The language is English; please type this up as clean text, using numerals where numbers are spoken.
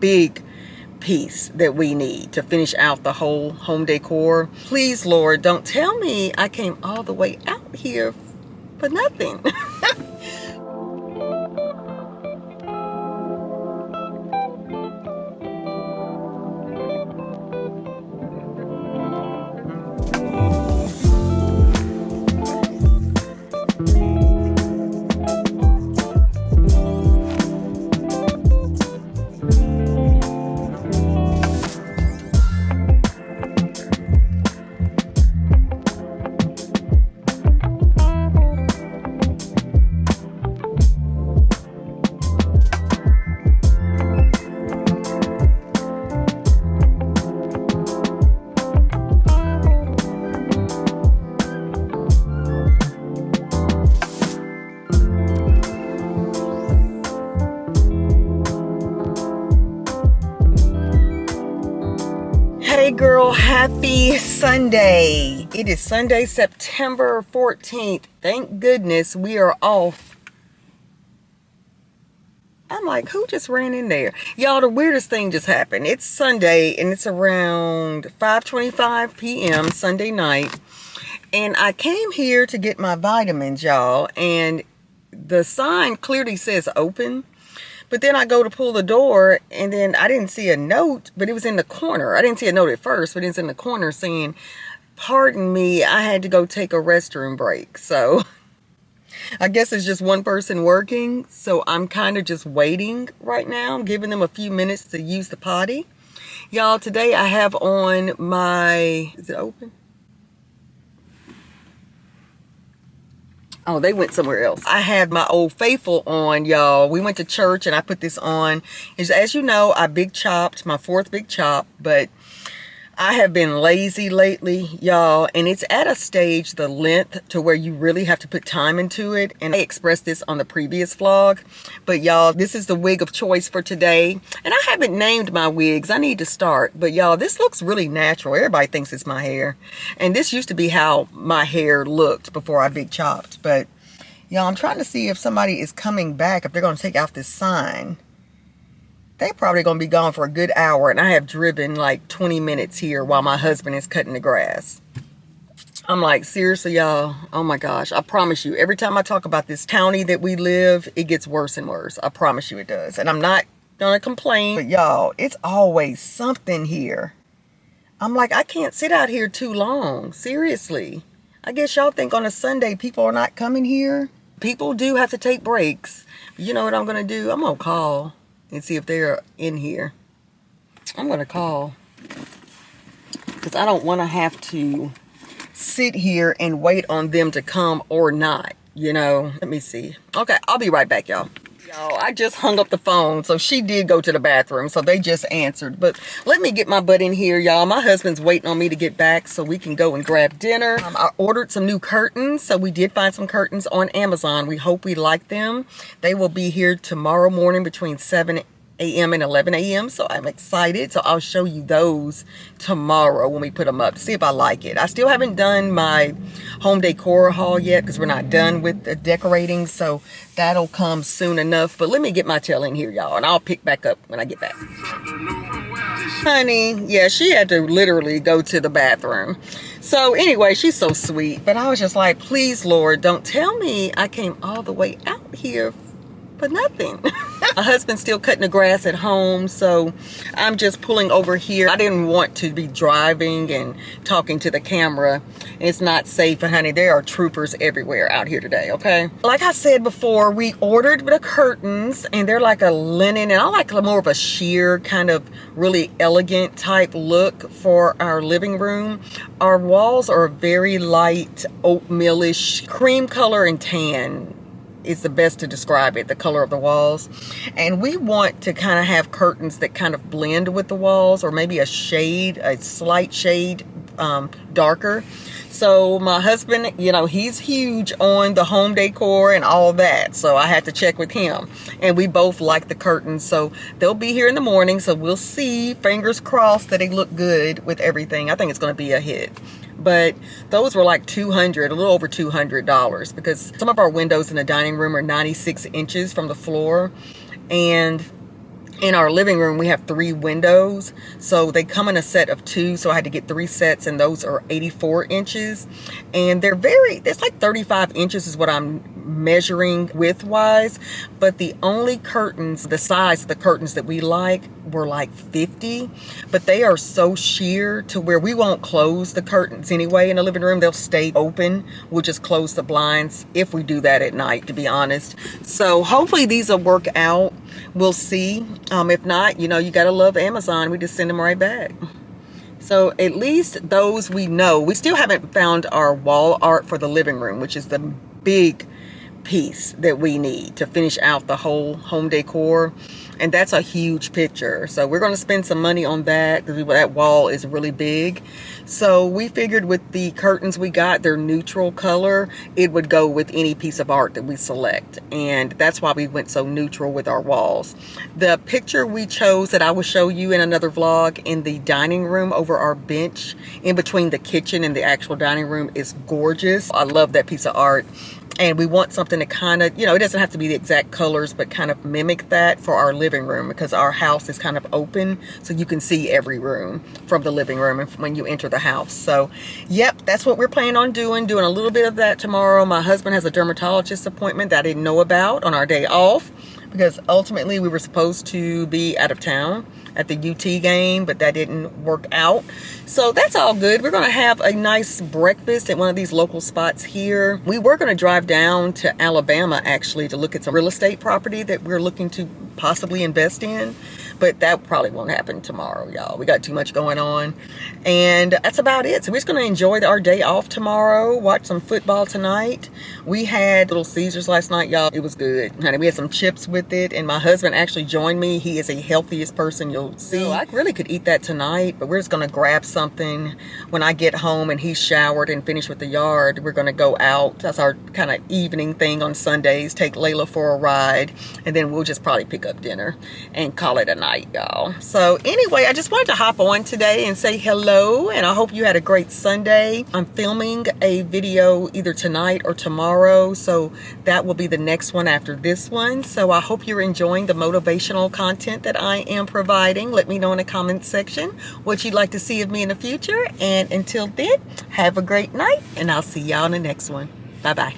big piece that we need to finish out the whole home decor. Please, Lord, don't tell me I came all the way out here for nothing. Hey girl, happy Sunday. It is Sunday, September 14th. Thank goodness we are off. I'm like, who just ran in there? Y'all, the weirdest thing just happened. It's Sunday and it's around 5:25 p.m. Sunday night. And I came here to get my vitamins, y'all. And the sign clearly says open. But then I go to pull the door and then I didn't see a note, but it was in the corner. I didn't see a note at first, but it's in the corner saying, pardon me, I had to go take a restroom break. So I guess it's just one person working. So I'm kind of just waiting right now. I'm giving them a few minutes to use the potty. Y'all, today I have on my, is it open? Oh, they went somewhere else. I had my Old Faithful on, y'all. We went to church and I put this on. As you know, I big chopped, my fourth big chop, but I have been lazy lately, y'all. And it's at a stage, the length, to where you really have to put time into it. And I expressed this on the previous vlog. But y'all, this is the wig of choice for today. And I haven't named my wigs. I need to start. But y'all, this looks really natural. Everybody thinks it's my hair. And this used to be how my hair looked before I big chopped. But y'all, I'm trying to see if somebody is coming back, if they're going to take out this sign. They probably going to be gone for a good hour, and I have driven like 20 minutes here while my husband is cutting the grass. I'm like, seriously, y'all? Oh my gosh. I promise you, every time I talk about this county that we live, it gets worse and worse. I promise you it does. And I'm not going to complain, but y'all, it's always something here. I'm like, I can't sit out here too long. Seriously. I guess y'all think on a Sunday people are not coming here. People do have to take breaks. You know what I'm going to do? I'm going to call and see if they're in here. I'm going to call. Because I don't want to have to sit here and wait on them to come or not. You know. Let me see. Okay, I'll be right back, y'all. Y'all, I just hung up the phone. So she did go to the bathroom. So they just answered. But let me get my butt in here, y'all. My husband's waiting on me to get back so we can go and grab dinner. I ordered some new curtains. So we did find some curtains on Amazon. We hope we like them. They will be here tomorrow morning between 7 a.m. and 11 a.m. So I'm excited. So I'll show you those tomorrow when we put them up to see if I like it. I still haven't done my home decor haul yet because we're not done with the decorating. So that'll come soon enough. But let me get my tail in here, y'all, and I'll pick back up when I get back. Honey, yeah, she had to literally go to the bathroom. So anyway, she's so sweet. But I was just like, please, Lord, don't tell me I came all the way out here for nothing. My husband's still cutting the grass at home, so I'm just pulling over here. I didn't want to be driving and talking to the camera. It's not safe, and honey, there are troopers everywhere out here today, okay? Like I said before, we ordered the curtains, and they're like a linen, and I like more of a sheer kind of really elegant type look for our living room. Our walls are very light, oatmealish, cream color and tan is the best to describe it, the color of the walls. And we want to kind of have curtains that kind of blend with the walls, or maybe a shade, a slight shade darker. So my husband, you know, he's huge on the home decor and all that. So I had to check with him. And we both like the curtains. So they'll be here in the morning. So we'll see. Fingers crossed that they look good with everything. I think it's going to be a hit. But those were like a little over $200, because some of our windows in the dining room are 96 inches from the floor. And In our living room, we have 3 windows, so they come in a set of 2, so I had to get 3 sets, and those are 84 inches, and it's like 35 inches is what I'm measuring width-wise, but the only curtains, the size of the curtains that we like were like 50, but they are so sheer to where we won't close the curtains anyway in the living room. They'll stay open. We'll just close the blinds if we do that at night, to be honest. So hopefully these will work out. We'll see. If not, you know, you gotta love Amazon. We just send them right back. So at least those we know. We still haven't found our wall art for the living room, which is the big piece that we need to finish out the whole home decor, and that's a huge picture. So we're going to spend some money on that because that wall is really big. So we figured with the curtains we got, they're neutral color, it would go with any piece of art that we select, and that's why we went so neutral with our walls. The picture we chose that I will show you in another vlog in the dining room over our bench in between the kitchen and the actual dining room is gorgeous. I love that piece of art. And we want something to kind of, you know, it doesn't have to be the exact colors, but kind of mimic that for our living room, because our house is kind of open, so you can see every room from the living room when you enter the house. So, yep, that's what we're planning on doing a little bit of that tomorrow. My husband has a dermatologist appointment that I didn't know about on our day off, because ultimately we were supposed to be out of town at the UT game, but that didn't work out. So that's all good. We're gonna have a nice breakfast at one of these local spots here. We were gonna drive down to Alabama actually to look at some real estate property that we're looking to possibly invest in, but that probably won't happen tomorrow, y'all. We got too much going on, and that's about it. So we're just gonna enjoy our day off tomorrow, watch some football tonight. We had Little Caesars last night, y'all. It was good, honey. We had some chips with it, and my husband actually joined me. He is the healthiest person you'll see. So I really could eat that tonight, but we're just gonna grab something when I get home and he's showered and finished with the yard. We're gonna go out. That's our kind of evening thing on Sundays. Take Layla for a ride, and then we'll just probably pick up dinner and call it a night, y'all. So anyway, I just wanted to hop on today and say hello, and I hope you had a great Sunday. I'm filming a video either tonight or tomorrow, so that will be the next one after this one. So I hope you're enjoying the motivational content that I am providing. Let me know in the comment section what you'd like to see of me in the future, and until then, have a great night, and I'll see y'all in the next one. Bye bye.